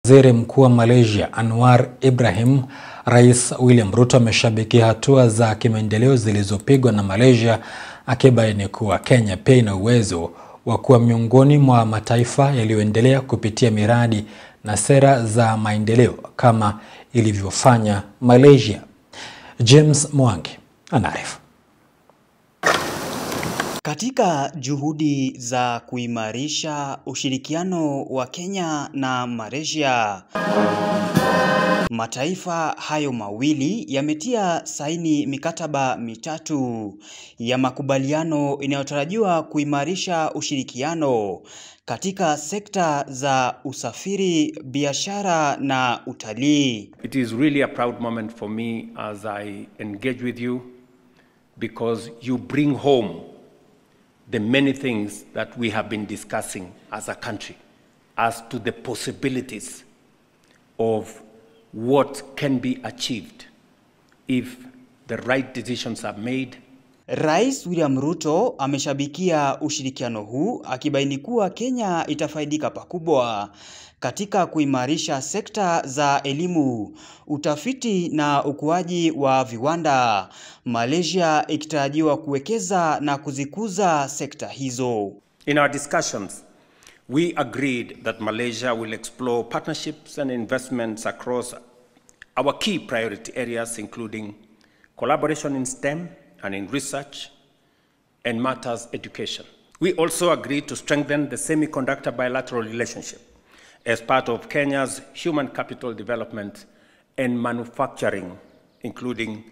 Waziri Mkuu wa Malaysia Anwar Ibrahim, Rais William Ruto ameshabikia hatua za kimaendeleo zilizopigwa na Malaysia, akibaini kuwa Kenya pia ina uwezo wa kuwa miongoni mwa mataifa yaliyoendelea kupitia miradi na sera za maendeleo kama ilivyofanya Malaysia. James Mwangi anaarifu. Katika juhudi za kuimarisha ushirikiano wa Kenya na Malaysia, mataifa hayo mawili yametia saini mikataba mitatu ya makubaliano inayotarajiwa kuimarisha ushirikiano katika sekta za usafiri, biashara na utalii. It is really a proud moment for me as I engage with you, because you bring home the many things that we have been discussing as a country as to the possibilities of what can be achieved if the right decisions are made. Rais William Ruto ameshabikia ushirikiano huu, akibaini kuwa Kenya itafaidika pakubwa katika kuimarisha sekta za elimu, utafiti na ukuaji wa viwanda, Malaysia ikitarajiwa kuwekeza na kuzikuza sekta hizo. In our discussions, we agreed that Malaysia will explore partnerships and investments across our key priority areas, including collaboration in STEM and in research and matters education. We also agreed to strengthen the semiconductor bilateral relationship as part of Kenya's human capital development and manufacturing, including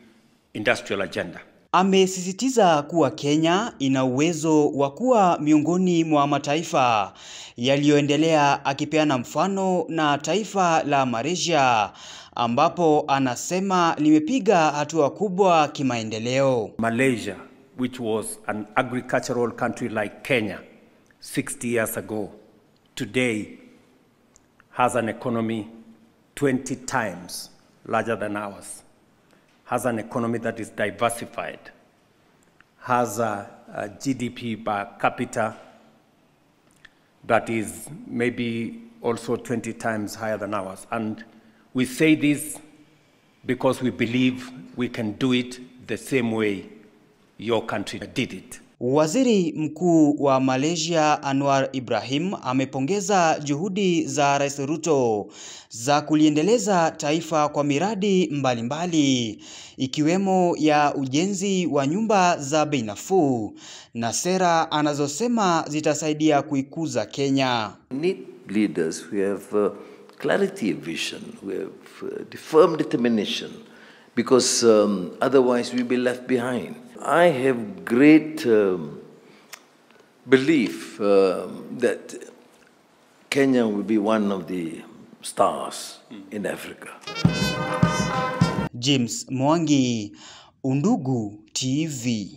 industrial agenda. Amesisitiza kuwa Kenya ina uwezo wa kuwa miongoni mwa mataifa yaliyoendelea, akipeana mfano na taifa la Malaysia ambapo anasema limepiga hatua kubwa kimaendeleo. Malaysia, which was an agricultural country like Kenya 60 years ago, today has an economy 20 times larger than ours, has an economy that is diversified, has a GDP per capita that is maybe also 20 times higher than ours. And we say this because we believe we can do it the same way your country did it. Waziri Mkuu wa Malaysia Anwar Ibrahim amepongeza juhudi za Rais Ruto za kuliendeleza taifa kwa miradi mbalimbali, ikiwemo ya ujenzi wa nyumba za bei nafuu na sera anazosema zitasaidia kuikuza Kenya. We need leaders who have clarity of vision, who have firm determination, because otherwise we'll be left behind. I have great belief that Kenya will be one of the stars in Africa. James Mwangi, Undugu TV.